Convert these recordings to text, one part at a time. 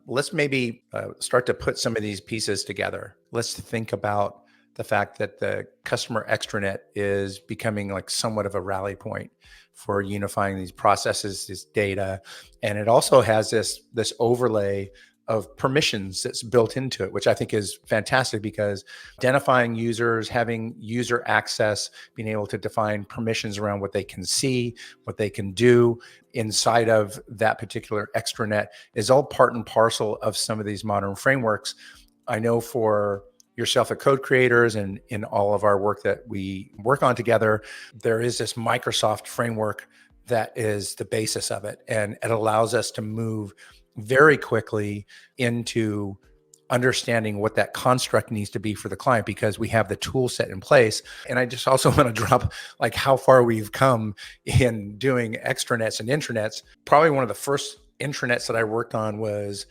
let's maybe start to put some of these pieces together. Let's think about the fact that the customer extranet is becoming like somewhat of a rally point for unifying these processes, this data. And it also has this overlay of permissions that's built into it, which I think is fantastic, because identifying users, having user access, being able to define permissions around what they can see, what they can do inside of that particular extranet is all part and parcel of some of these modern frameworks. I know for yourself at Code Creators and in all of our work that we work on together, there is this Microsoft framework that is the basis of it. And it allows us to move very quickly into understanding what that construct needs to be for the client, because we have the tool set in place. And I just also want to drop like how far we've come in doing extranets and intranets. Probably one of the first intranets that I worked on was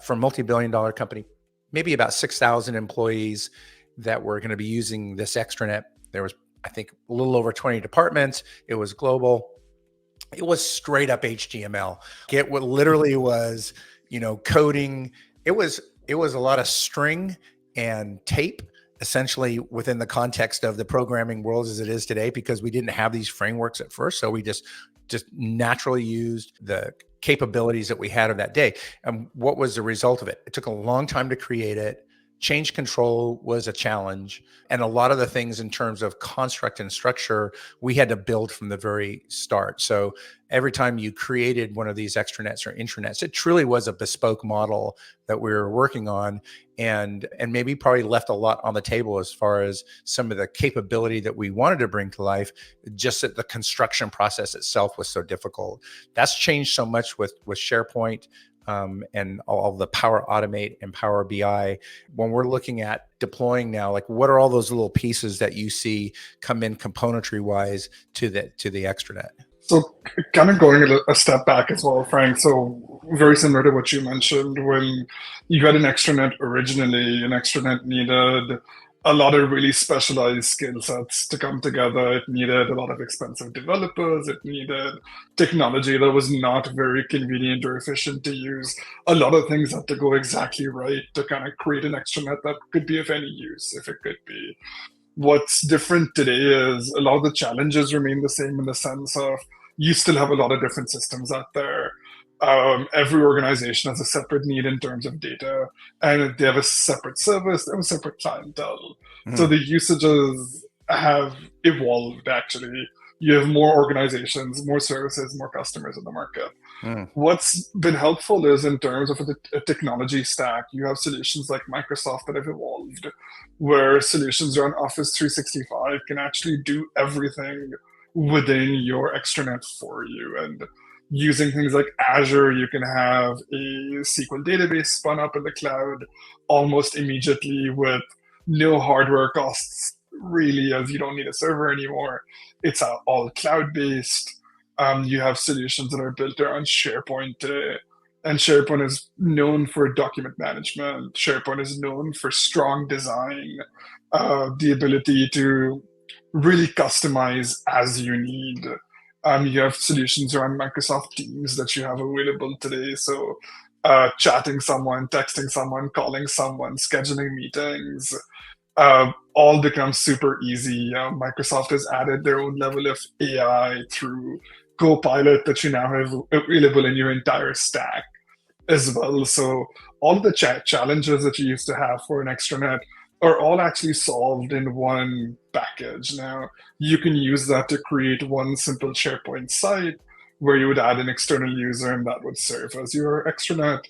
for a multi-billion-dollar company, maybe about 6,000 employees that were going to be using this extranet. There was, I think, a little over 20 departments. It was global. It was straight up HTML. It literally was, coding. It was a lot of string and tape, essentially within the context of the programming world as it is today, because we didn't have these frameworks at first. So we just naturally used the capabilities that we had of that day. And what was the result of it? It took a long time to create it. Change control was a challenge. And a lot of the things in terms of construct and structure, we had to build from the very start. So every time you created one of these extranets or intranets, it truly was a bespoke model that we were working on, and maybe probably left a lot on the table as far as some of the capability that we wanted to bring to life, just that the construction process itself was so difficult. That's changed so much with SharePoint. And all the Power Automate and Power BI. When we're looking at deploying now, like what are all those little pieces that you see come in componentry wise to the extranet? So kind of going a step back as well, Frank. So very similar to what you mentioned, when you had an extranet originally, an extranet needed a lot of really specialized skill sets to come together. It needed a lot of expensive developers. It needed technology that was not very convenient or efficient to use. A lot of things had to go exactly right to kind of create an extranet that could be of any use, if it could be. What's different today is a lot of the challenges remain the same, in the sense of you still have a lot of different systems out there. Every organization has a separate need in terms of data, and they have a separate service, they have a separate clientele. So the usages have evolved, actually. You have more organizations, more services, more customers in the market. What's been helpful is in terms of a technology stack, you have solutions like Microsoft that have evolved, where solutions around Office 365 can actually do everything within your extranet for you. And using things like Azure, you can have a SQL database spun up in the cloud almost immediately with no hardware costs, really, as you don't need a server anymore. It's all cloud-based. You have solutions that are built around SharePoint today. And SharePoint is known for document management. SharePoint is known for strong design, the ability to really customize as you need. You have solutions around Microsoft Teams that you have available today. So chatting someone, texting someone, calling someone, scheduling meetings, all becomes super easy. Microsoft has added their own level of AI through Copilot that you now have available in your entire stack as well. So all the challenges that you used to have for an extranet are all actually solved in one package. Now, you can use that to create one simple SharePoint site where you would add an external user and that would serve as your extranet.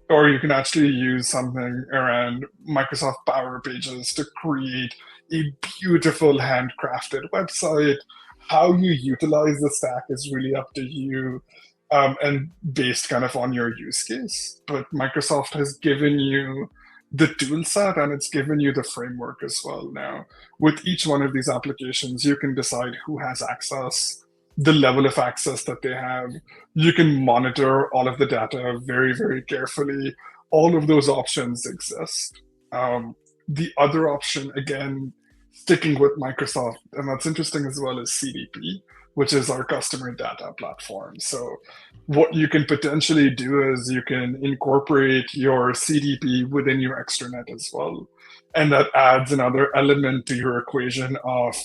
Or you can actually use something around Microsoft Power Pages to create a beautiful handcrafted website. How you utilize the stack is really up to you, and based kind of on your use case. But Microsoft has given you the tool set, and it's given you the framework as well. Now, with each one of these applications, you can decide who has access, the level of access that they have. You can monitor all of the data very, very carefully. All of those options exist. The other option, again, sticking with Microsoft, and that's interesting as well, is CDP. which is our customer data platform. So what you can potentially do is you can incorporate your CDP within your extranet as well. And that adds another element to your equation of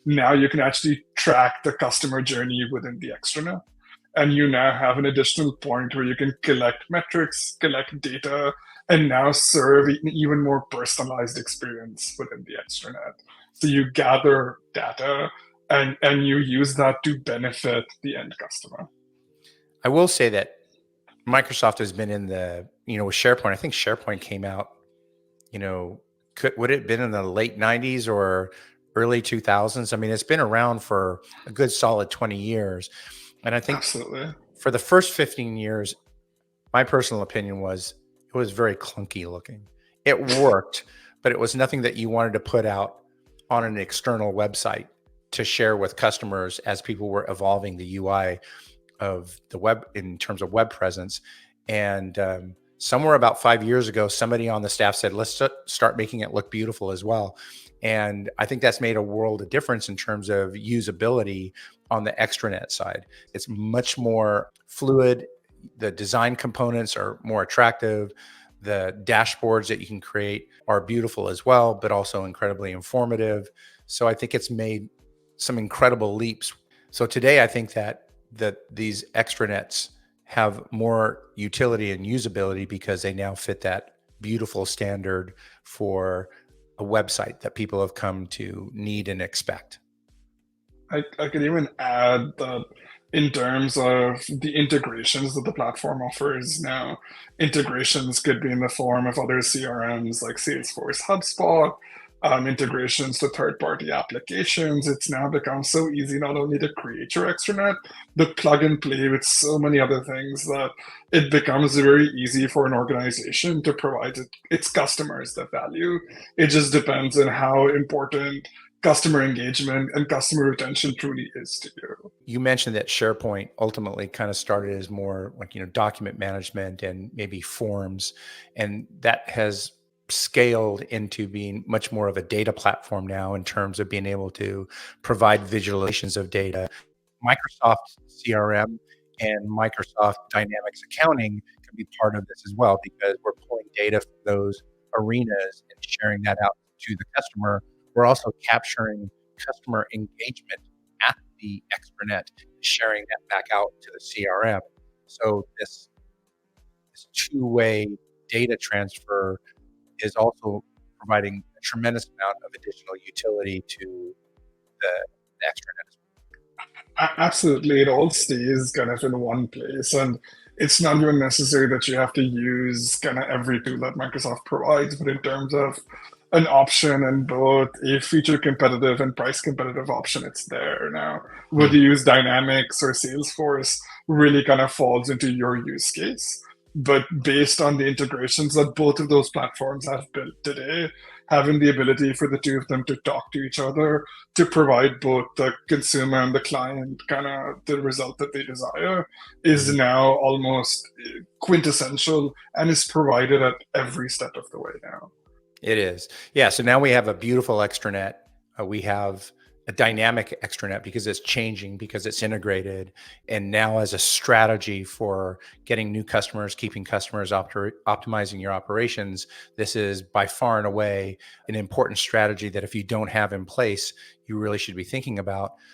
now you can actually track the customer journey within the extranet. And you now have an additional point where you can collect metrics, collect data, and now serve an even more personalized experience within the extranet. So you gather data and you use that to benefit the end customer. I will say that Microsoft has been in the, with SharePoint. I think SharePoint came out, would it have been in the late 90s or early 2000s? I mean, it's been around for a good solid 20 years. And I think Absolutely. For the first 15 years, my personal opinion was it was very clunky looking. It worked, but it was nothing that you wanted to put out on an external website to share with customers as people were evolving the UI of the web in terms of web presence. And somewhere about 5 years ago, somebody on the staff said, let's start making it look beautiful as well. And I think that's made a world of difference in terms of usability on the extranet side. It's much more fluid. The design components are more attractive. The dashboards that you can create are beautiful as well, but also incredibly informative. So I think it's made some incredible leaps. So today, I think that these extranets have more utility and usability because they now fit that beautiful standard for a website that people have come to need and expect. I could even add that in terms of the integrations that the platform offers now, integrations could be in the form of other CRMs like Salesforce, HubSpot, integrations to third-party applications. It's now become so easy not only to create your extranet, but plug and play with so many other things that it becomes very easy for an organization to provide its customers the value. It just depends on how important customer engagement and customer retention truly is to you. You mentioned that SharePoint ultimately kind of started as more like, document management and maybe forms, and that has scaled into being much more of a data platform now in terms of being able to provide visualizations of data. Microsoft CRM and Microsoft Dynamics accounting can be part of this as well because we're pulling data from those arenas and sharing that out to the customer. We're also capturing customer engagement at the extranet, sharing that back out to the CRM. So this two-way data transfer is also providing a tremendous amount of additional utility to the extranet. Absolutely, it all stays kind of in one place, and it's not even necessary that you have to use kind of every tool that Microsoft provides, but in terms of an option and both a feature competitive and price competitive option, it's there now. Whether you use Dynamics or Salesforce really kind of falls into your use case. But based on the integrations that both of those platforms have built today, having the ability for the two of them to talk to each other to provide both the consumer and the client kind of the result that they desire is now almost quintessential and is provided at every step of the way now. It is. Yeah. So now we have a beautiful extranet. We have a dynamic extranet because it's changing, because it's integrated. And now as a strategy for getting new customers, keeping customers, optimizing your operations, this is by far and away an important strategy that if you don't have in place, you really should be thinking about.